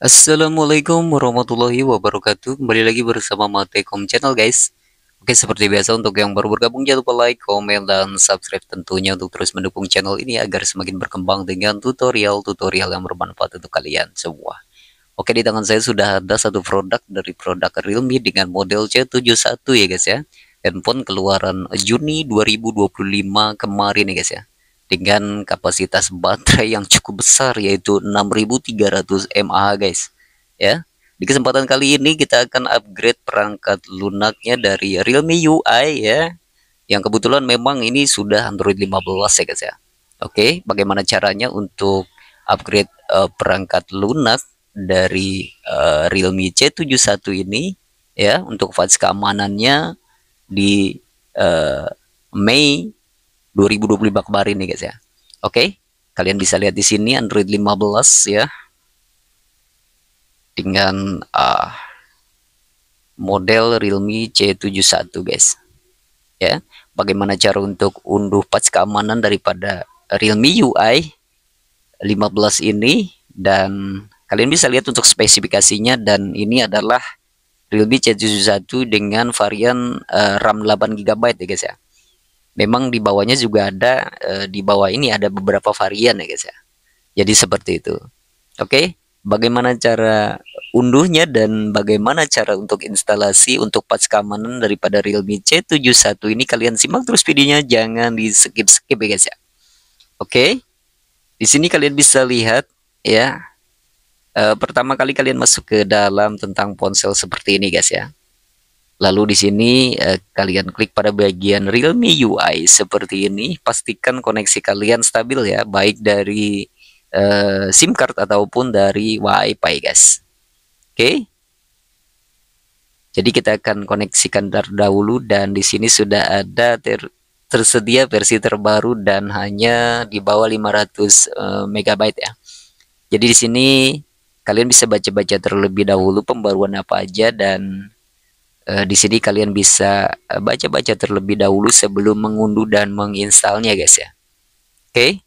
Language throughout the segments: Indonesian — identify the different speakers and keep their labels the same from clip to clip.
Speaker 1: Assalamualaikum warahmatullahi wabarakatuh. Kembali lagi bersama Matekom Channel guys. Oke, seperti biasa untuk yang baru bergabung jangan lupa like, komen, dan subscribe tentunya untuk terus mendukung channel ini agar semakin berkembang dengan tutorial-tutorial yang bermanfaat untuk kalian semua. Oke, di tangan saya sudah ada satu produk dari produk Realme dengan model C71 ya guys ya. Handphone keluaran Juni 2025 kemarin ya guys ya. Dengan kapasitas baterai yang cukup besar yaitu 6300 mAh guys. Ya. Di kesempatan kali ini kita akan upgrade perangkat lunaknya dari Realme UI ya. Yang kebetulan memang ini sudah Android 15 ya guys ya. Oke, bagaimana caranya untuk upgrade perangkat lunak dari Realme C71 ini ya untuk fase keamanannya di uh, Mei 2025 kemarin nih guys ya. Oke, kalian bisa lihat di sini Android 15 ya dengan model Realme C71 guys. Ya, bagaimana cara untuk unduh patch keamanan daripada Realme UI 15 ini, dan kalian bisa lihat untuk spesifikasinya, dan ini adalah Realme C71 dengan varian RAM 8 GB ya guys ya. Memang di bawahnya juga ada di bawah ini ada beberapa varian ya guys ya. Jadi seperti itu. Oke, bagaimana cara unduhnya dan bagaimana cara untuk instalasi untuk patch keamanan daripada Realme C71 ini, kalian simak terus videonya, jangan di skip-skip ya guys ya. Oke, di sini kalian bisa lihat ya. Pertama kali kalian masuk ke dalam tentang ponsel seperti ini guys ya. Lalu di sini kalian klik pada bagian Realme UI seperti ini. Pastikan koneksi kalian stabil ya, baik dari SIM card ataupun dari WiFi guys. Oke. Jadi kita akan koneksikan terdahulu, dan di sini sudah ada tersedia versi terbaru dan hanya di bawah 500 MB ya. Jadi di sini kalian bisa baca-baca terlebih dahulu pembaruan apa aja, dan di sini kalian bisa baca-baca terlebih dahulu sebelum mengunduh dan menginstalnya guys ya. Oke.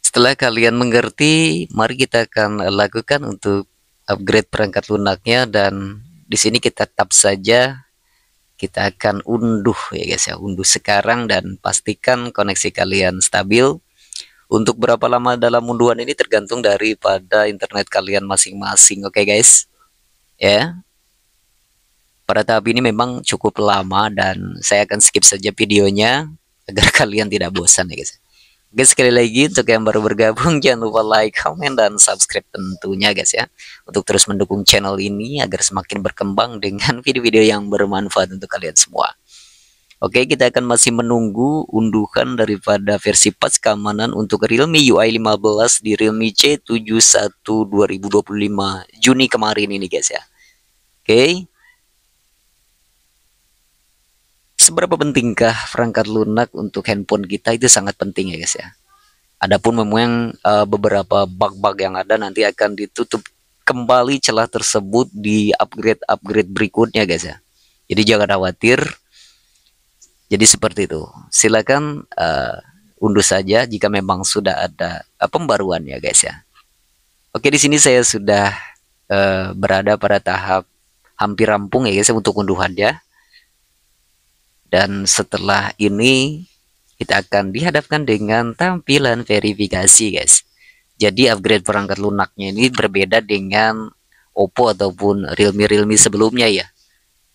Speaker 1: Setelah kalian mengerti, mari kita akan lakukan untuk upgrade perangkat lunaknya, dan di sini kita tap saja. Kita akan unduh ya guys ya, unduh sekarang, dan pastikan koneksi kalian stabil. Untuk berapa lama dalam unduhan ini tergantung daripada internet kalian masing-masing. Oke guys. Ya. Pada tahap ini memang cukup lama dan saya akan skip saja videonya agar kalian tidak bosan ya guys. Oke, sekali lagi untuk yang baru bergabung jangan lupa like, comment, dan subscribe tentunya guys ya, untuk terus mendukung channel ini agar semakin berkembang dengan video-video yang bermanfaat untuk kalian semua. Oke, kita akan masih menunggu unduhan daripada versi patch keamanan untuk Realme UI 15 di Realme C71 2025 Juni kemarin ini guys ya. Oke. Seberapa pentingkah perangkat lunak untuk handphone kita, itu sangat penting ya guys ya. Adapun memang beberapa bug-bug yang ada nanti akan ditutup kembali celah tersebut di upgrade berikutnya guys ya. Jadi jangan khawatir. Jadi seperti itu. Silakan unduh saja jika memang sudah ada pembaruan ya guys ya. Oke, di sini saya sudah berada pada tahap hampir rampung ya guys ya untuk unduhannya. Dan setelah ini kita akan dihadapkan dengan tampilan verifikasi guys. Jadi upgrade perangkat lunaknya ini berbeda dengan Oppo ataupun Realme sebelumnya ya,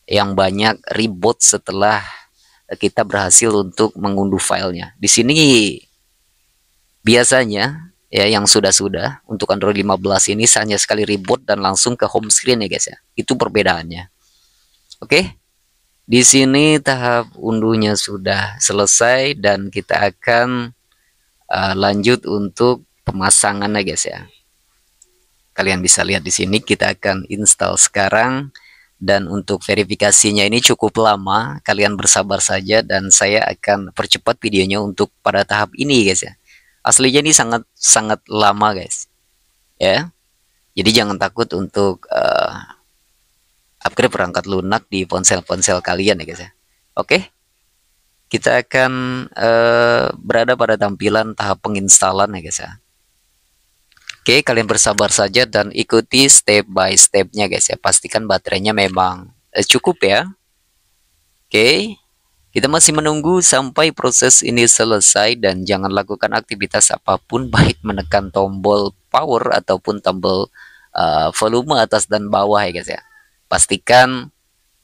Speaker 1: yang banyak reboot setelah kita berhasil untuk mengunduh filenya. Di sini biasanya ya yang sudah untuk Android 15 ini hanya sekali reboot dan langsung ke home screen ya guys ya. Itu perbedaannya. Oke. Di sini tahap unduhnya sudah selesai dan kita akan lanjut untuk pemasangannya guys ya. Kalian bisa lihat di sini kita akan install sekarang, dan untuk verifikasinya ini cukup lama. Kalian bersabar saja dan saya akan percepat videonya untuk pada tahap ini guys ya. Aslinya ini sangat lama guys. Ya. Jadi jangan takut untuk upgrade perangkat lunak di ponsel-ponsel kalian ya guys ya. Oke, kita akan berada pada tampilan tahap penginstalan ya guys ya. Oke, kalian bersabar saja dan ikuti step by stepnya guys ya. Pastikan baterainya memang cukup ya. Oke, kita masih menunggu sampai proses ini selesai dan jangan lakukan aktivitas apapun baik menekan tombol power ataupun tombol volume atas dan bawah ya guys ya. Pastikan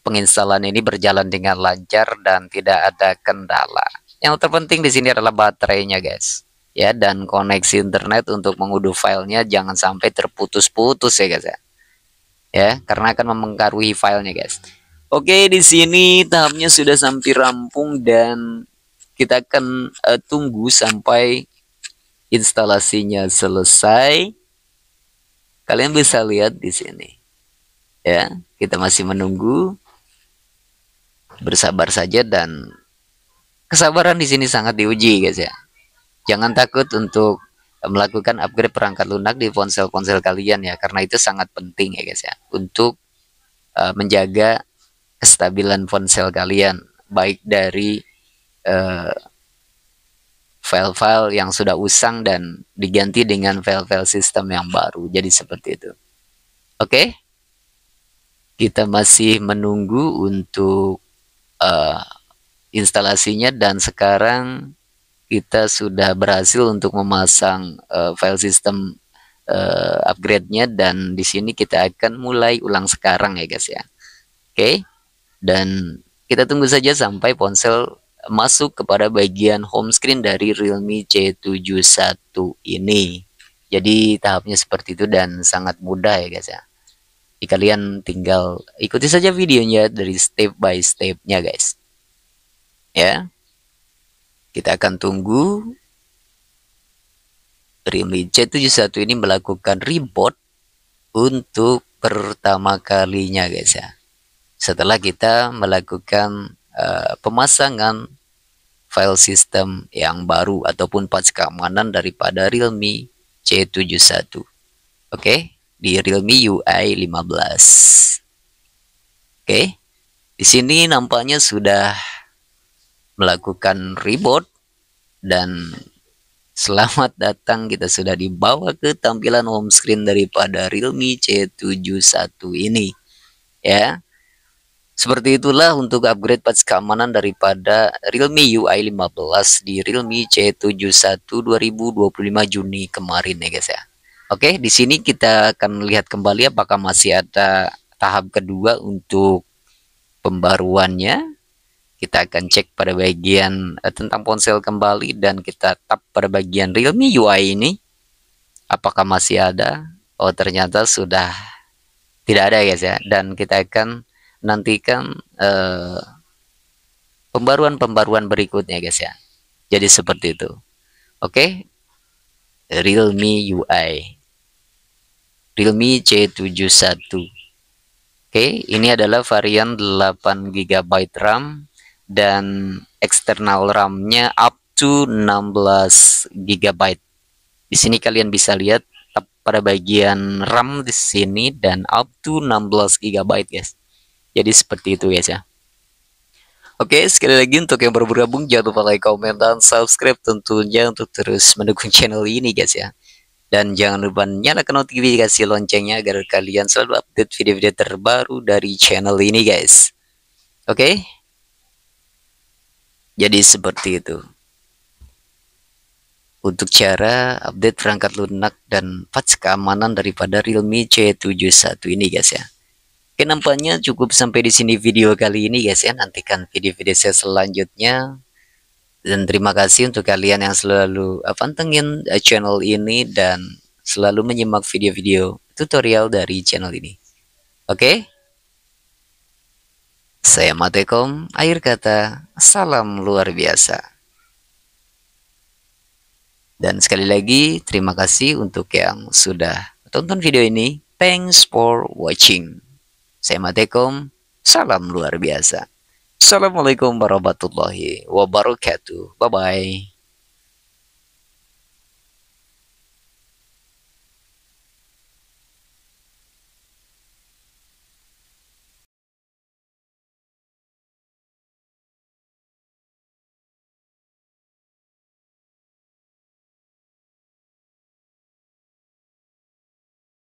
Speaker 1: penginstalan ini berjalan dengan lancar dan tidak ada kendala. Yang terpenting di sini adalah baterainya guys. Ya, dan koneksi internet untuk mengunduh filenya jangan sampai terputus-putus ya guys ya. Ya, karena akan mempengaruhi filenya guys. Oke, di sini tahapnya sudah sampai rampung dan kita akan tunggu sampai instalasinya selesai. Kalian bisa lihat di sini. Ya, kita masih menunggu. Bersabar saja dan kesabaran di sini sangat diuji guys ya. Jangan takut untuk melakukan upgrade perangkat lunak di ponsel-ponsel kalian ya, karena itu sangat penting ya guys ya, untuk menjaga kestabilan ponsel kalian, baik dari file-file yang sudah usang dan diganti dengan file-file sistem yang baru. Jadi seperti itu. Oke, kita masih menunggu untuk instalasinya dan sekarang kita sudah berhasil untuk memasang file system upgrade-nya dan di sini kita akan mulai ulang sekarang ya guys ya. Oke. Dan kita tunggu saja sampai ponsel masuk kepada bagian home screen dari Realme C71 ini. Jadi tahapnya seperti itu dan sangat mudah ya guys ya. Jadi kalian tinggal ikuti saja videonya dari step by step-nya guys. Ya. Kita akan tunggu Realme C71 ini melakukan reboot untuk pertama kalinya guys ya. Setelah kita melakukan pemasangan file system yang baru ataupun patch keamanan daripada Realme C71. Oke, di Realme UI 15. Oke. Di sini nampaknya sudah melakukan reboot dan selamat datang, kita sudah dibawa ke tampilan home screen daripada Realme C71 ini ya. Seperti itulah untuk upgrade patch keamanan daripada Realme UI 15 di Realme C71 2025 Juni kemarin ya guys ya. Oke, di sini kita akan lihat kembali apakah masih ada tahap kedua untuk pembaruannya. Kita akan cek pada bagian tentang ponsel kembali dan kita tap pada bagian Realme UI ini. Apakah masih ada? Oh, ternyata sudah tidak ada guys ya. Dan kita akan nantikan pembaruan-pembaruan berikutnya guys ya. Jadi seperti itu. Oke. Realme UI. Realme C71. Oke, ini adalah varian 8 GB RAM dan eksternal RAM-nya up to 16 GB. Di sini kalian bisa lihat pada bagian RAM di sini dan up to 16 GB guys. Jadi seperti itu guys ya. Oke, sekali lagi untuk yang baru bergabung jangan lupa like, komen, dan subscribe tentunya untuk terus mendukung channel ini guys ya. Dan jangan lupa nyalakan notifikasi loncengnya agar kalian selalu update video-video terbaru dari channel ini guys. Oke. Jadi seperti itu untuk cara update perangkat lunak dan patch keamanan daripada Realme C71 ini guys ya. Oke, nampaknya cukup sampai di sini video kali ini guys ya. Nantikan video-video saya selanjutnya. Dan terima kasih untuk kalian yang selalu pantengin channel ini dan selalu menyimak video-video tutorial dari channel ini. Oke. Saya Matekom, akhir kata, salam luar biasa. Dan sekali lagi, terima kasih untuk yang sudah tonton video ini. Thanks for watching. Saya Matekom, salam luar biasa. Assalamualaikum warahmatullahi wabarakatuh. Bye-bye.